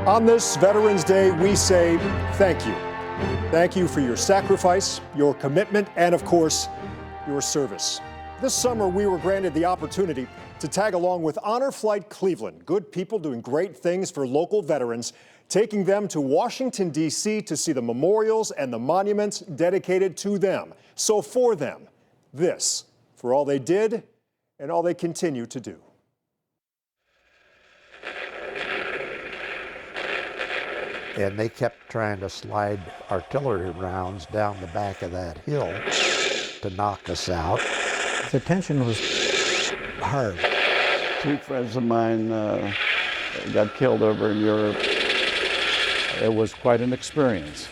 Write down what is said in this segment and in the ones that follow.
On this Veterans Day, we say thank you. Thank you for your sacrifice, your commitment, and of course, your service. This summer, we were granted the opportunity to tag along with Honor Flight Cleveland, good people doing great things for local veterans, taking them to Washington, D.C. to see the memorials and the monuments dedicated to them. So for them, this, for all they did and all they continue to do. And they kept trying to slide artillery rounds down the back of that hill to knock us out. The tension was hard. Two friends of mine got killed over in Europe. It was quite an experience.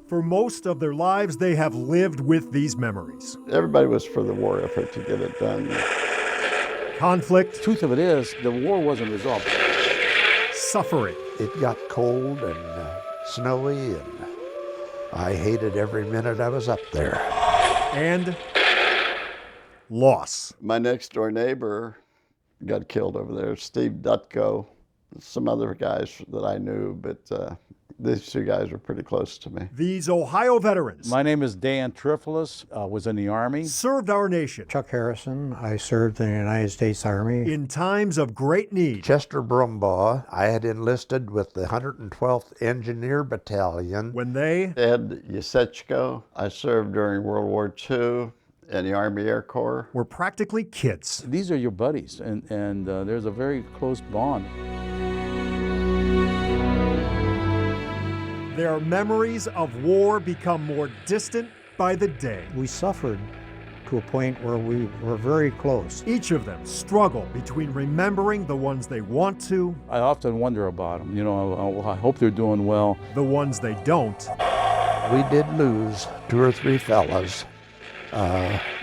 For most of their lives, they have lived with these memories. Everybody was for the war effort to get it done. Conflict. The truth of it is, the war wasn't resolved. Suffering. It got cold and snowy, and I hated every minute I was up there. And loss. My next door neighbor got killed over there, Steve Dutko, some other guys that I knew, but these two guys were pretty close to me. These Ohio veterans. My name is Dan Trifolis, was in the Army. Served our nation. Chuck Harrison, I served in the United States Army. In times of great need. Chester Brumbaugh, I had enlisted with the 112th Engineer Battalion. When they. Ed Yasechko, I served during World War II in the Army Air Corps. Were practically kids. These are your buddies, and there's a very close bond. Their memories of war become more distant by the day. We suffered to a point where we were very close. Each of them struggle between remembering the ones they want to. I often wonder about them. You know, I hope they're doing well. The ones they don't. We did lose 2 or 3 fellas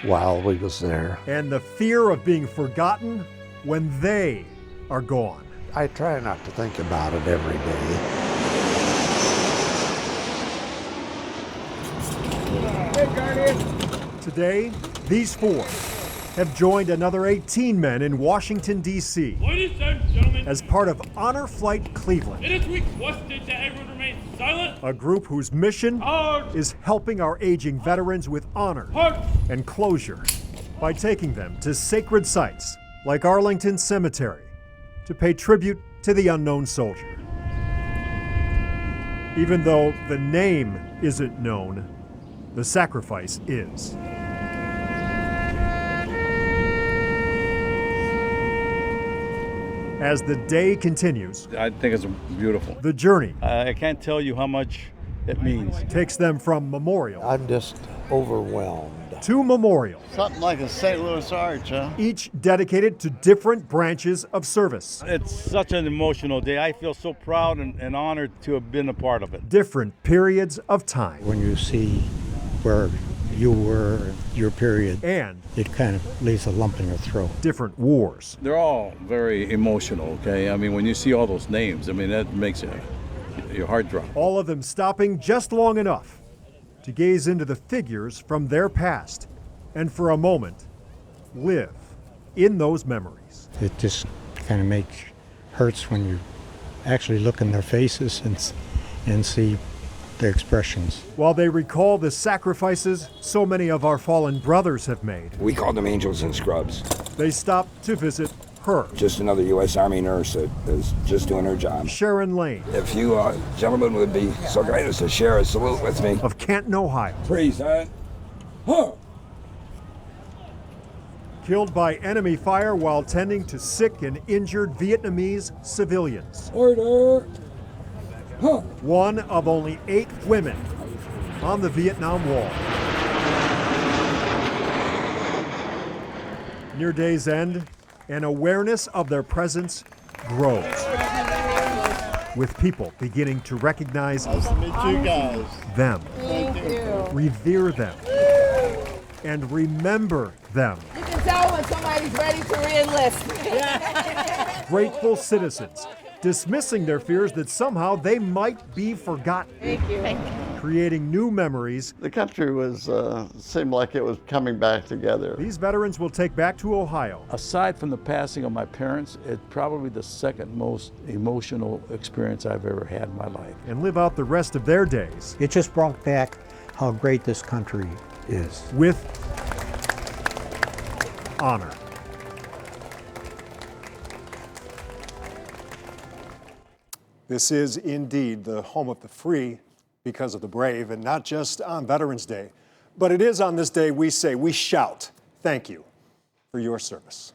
while we was there. And the fear of being forgotten when they are gone. I try not to think about it every day. Today, these 4 have joined another 18 men in Washington, D.C. Ladies and gentlemen, as part of Honor Flight Cleveland. it is requested that everyone remain silent. A group whose mission Hard. is helping our aging veterans with honor Hard. and closure by taking them to sacred sites like Arlington Cemetery to pay tribute to the unknown soldier. Even though the name isn't known, the sacrifice is. As the day continues, I think it's beautiful. the journey I can't tell you how much it means. takes them from memorial I'm just overwhelmed. to memorial, Something like a St. Louis Arch, huh? each dedicated to different branches of service, It's such an emotional day. I feel so proud and honored to have been a part of it. different periods of time, When you see where you were, your period, and it kind of leaves a lump in your throat. different wars. They're all very emotional, okay? I mean, when you see all those names, I mean, that makes your heart drop. All of them stopping just long enough to gaze into the figures from their past and for a moment live in those memories. It just kind of hurts when you actually look in their faces and see the expressions. While they recall the sacrifices so many of our fallen brothers have made, We called them angels in scrubs. they stop to visit her, Just another U.S. Army nurse that is just doing her job. Sharon Lane If you gentlemen would be so great as to share a salute with me. of Canton, Ohio, Please, huh? killed by enemy fire while tending to sick and injured Vietnamese civilians. Order. Huh? One of only 8 women on the Vietnam Wall. Near day's end, an awareness of their presence grows, with people beginning to recognize Nice to meet you guys. them, Thank you. revere them, and remember them. You can tell when somebody's ready to re-enlist. Grateful citizens, dismissing their fears that somehow they might be forgotten. Thank you. creating new memories The country was seemed like it was coming back together. these veterans will take back to Ohio. Aside from the passing of my parents, it's probably the second most emotional experience I've ever had in my life. And live out the rest of their days It just brought back how great this country is. with honor. This is indeed the home of the free because of the brave, and not just on Veterans Day, but it is on this day we say, we shout, thank you for your service.